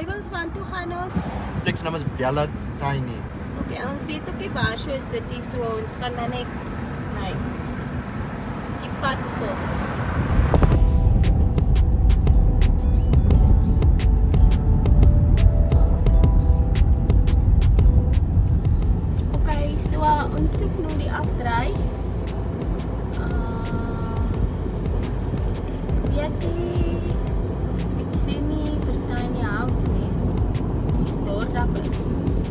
Waar wil ons van toe gaan nou? Die plek se naam is Bella Tiny. Okay, ons weet ook nie waar so is dit nie, so ons gaan dan net die pad volg. Okay, so ons soek nou die afdraai. Ek weet nie, ek sien nie vir Tiny House nie. Die stoordak is.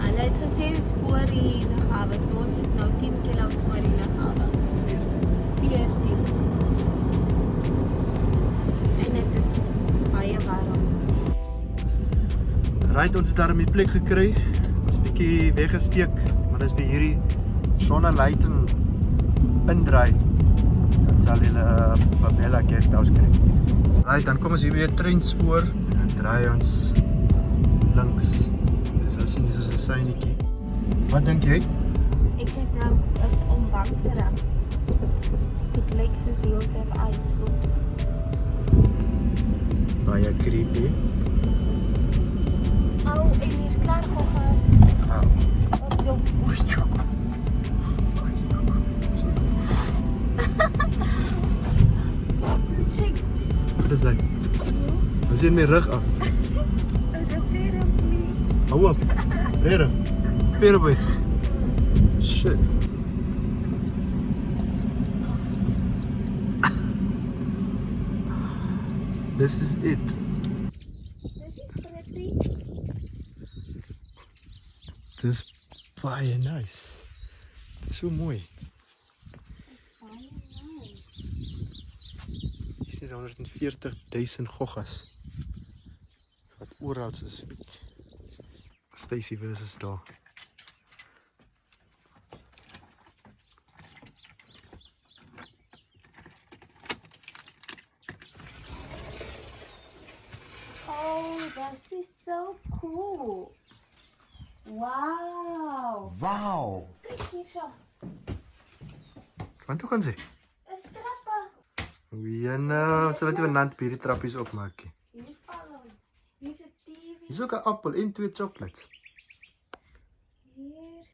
Hulle het gesê dis voor die lughawe, so ons is nou 10 km voor die lughawe. 14. En dit is baie warm. Right, ons het daar 'n plek gekry. Ons bietjie weggesteek, maar dis by hierdie Sonneluiten indraai. Dan sal jy 'n Bella Guesthouse kry. Right, dan kom ons hier weer treinspoor en dan draai ons links. Dis as jy soos 'n synnetjie. Wat dink jy? Ek het nou is om bang te raak. Dit lyk soos die ons het ijsgoed. Baie creepy. Oh, en hier is klaar gehad. Op jou boeien. Check. Wat is dit? We sien my rug af. Is ook weer op nie. Hou op. Pere. Pere boy. Shit. This is it. This is pretty. Dis baie nice. Dit is so mooi. Baie nice. Hier is 140,000 goggas. Wat oral is. Stacy versus daar. Oh, this is so cool. Wow. Wow. Kyk hierso. Want toe gaan sy? Is trappe. Ja nou, wat sal dit vanaand by die trappies opmaak? Hier val ons. Hier's 'n TV. Hier is ook 'n appel en 2 chocolates. Hier.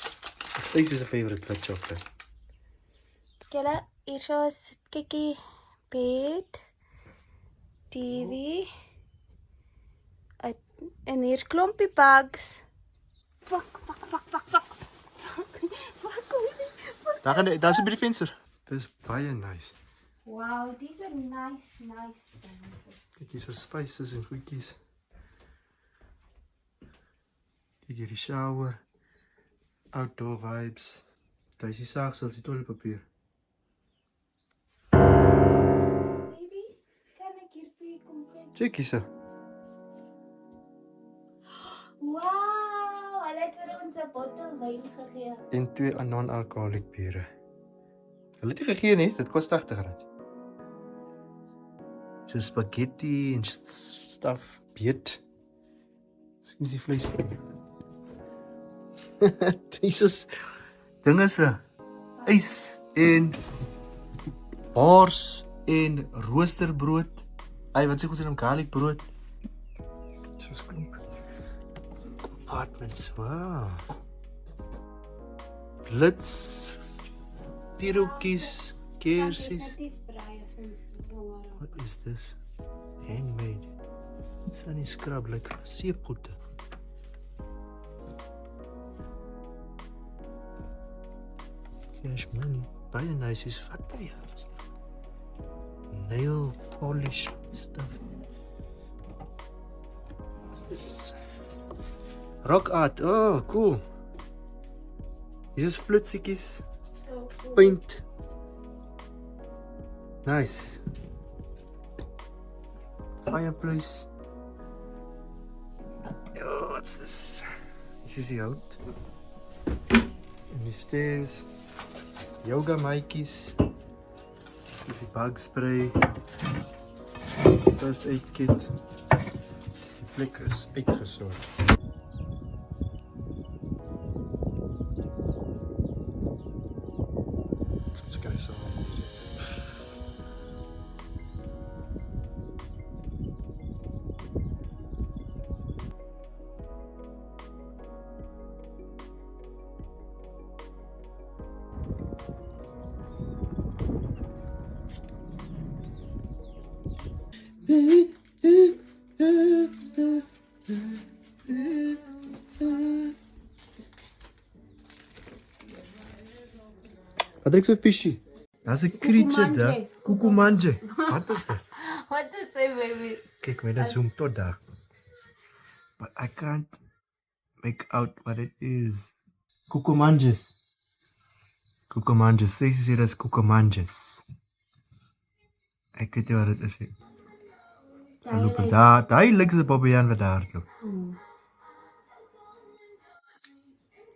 Stacy se favorite vir chocolate. Julle, hierso is kykie bed. TV. En hier's klompie bugs. Fuck. Daar is by die venster. Dis baie nice. Wow, these are nice things. Kyk hier so spices en goedjies. Kyk hier die shower. Outdoor vibes. Daar is die saagsels, die toiletpapier. Baby, kan ek hier vir jou kom kyk? Check hier so. Wow, hulle het vir ons 'n bottel wyn gegee. En 2 non-alcoholic biere. Hulle het nie gegee nie, dit kos R80. So spaghetti en stuff, beet. Miskien is die vleis vir jou. Dis is dinge se ys en bars en roosterbrood. Ai, wat sê ons in garlic brood? Soos klomp compartments. Wow. Blitz, pierogies, kersies. What is this? Handmade. Sunny scrub like seepoete. Cash money. Baie nice is wat baie is. Nail polish stuff. What's this? Rock art. Oh, cool. Hier is flitsiekies. So cool. Paint. Nice. Fireplace. Oh, what's this? This is die hout. En die stairs. Yoga maatjies. Dis die bug spray. First aid kit. Die plek is uitgesort. Let's go so. Wat drink so fishy? Daar's 'n creature daar. Kukumanje. Wat is dit? What is it, baby? Kyk, my zoom tot daar. But I can't make out what it is. Kukumanjes. Kukumanjes. Stacey sê dis kukumanjes. Ek weet nie wat dit is nie. Hulle loop daar. Daai lyk so 'n babiaan wat daar hardloop.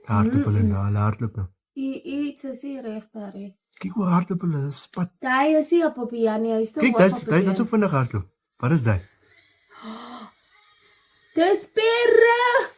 Hardloop hulle nou, hulle hardloop nou. Iets is hier reg daar. Kyk hoe hardloop hulle, dis spat. Daai is nie op Popiaan nie, hy is Kyk, daai is so vinnig hardloop. Wat is daai? Dis perre.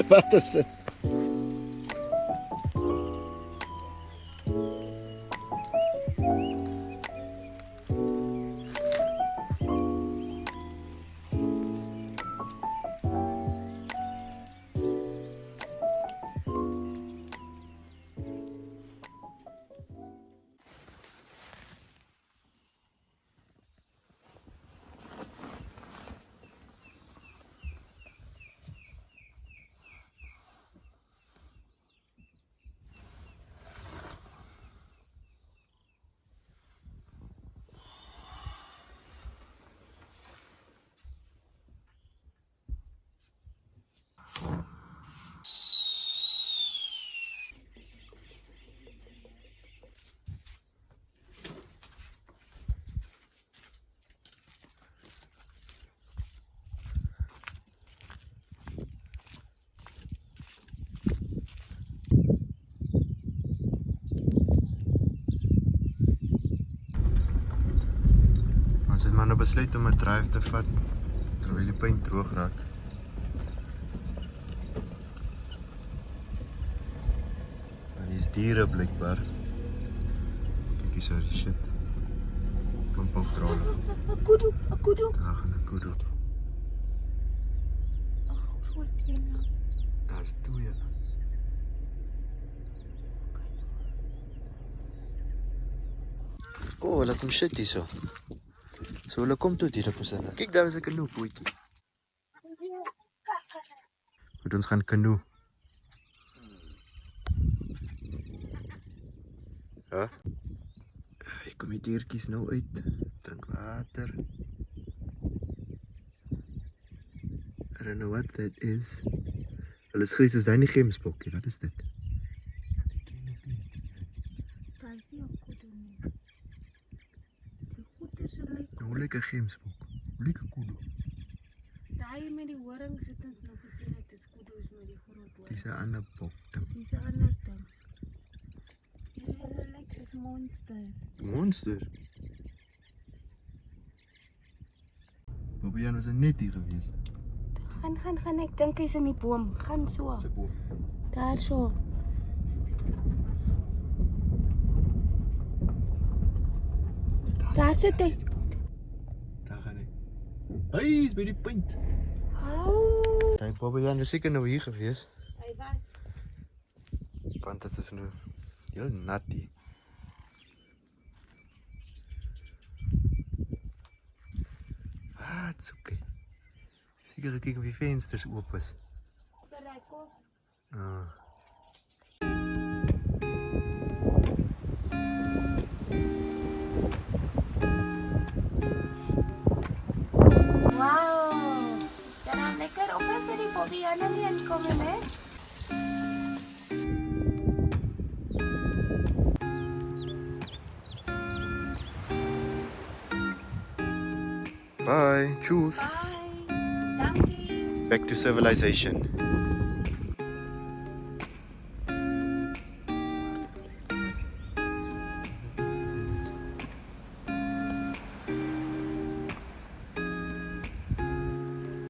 Wat is dit? Ons het maar nou besluit om 'n drive te vat terwyl die punt droog raak. Maar dis diere blykbaar. Kyk hier so die shit. Klomp patrone. 'n kudu. Daar gaan 'n kudu. Ag, groot een. Daar's twee. Oh, hulle kom shit hier so. So hulle kom toe hier op ons in. Kyk, daar is 'n kanoe bootjie. Moet ons gaan kanoe. Ja? Ek kom die diertjies nou uit. Drink water. I don't know what that is. Hulle skree as daai nie gemsbokkie. Wat is dit? Daar is nie 'n kudu nie. Die goeie se lyk. Hoe lyk 'n gemsbok? Hoe lyk 'n kudu? Daai met die horings het ons nou gesien het, dis kudus met die groot horings. Dis 'n ander bok. Dis 'n ander ding. Hulle lyk soos monsters. Monster. Bobbejaan was net hier gewees. Gaan, ek dink hy's in die boom. Gaan so. Sy boom. Daar so. Daar sit hy. Daar gaan hy. Hy is by die punt. Au. Kyk, Bobbejaan is seker nou hier gewees. Hy was. Want dit is nou heel nat hier. Wat soekie. Seker kyk of die vensters oop is. Vir hy kos. Ah. Wow. Dan lekker op as die Bobbejaan nie inkom nie. Bye. Tschüss. Bye. Dankie. Back to civilization.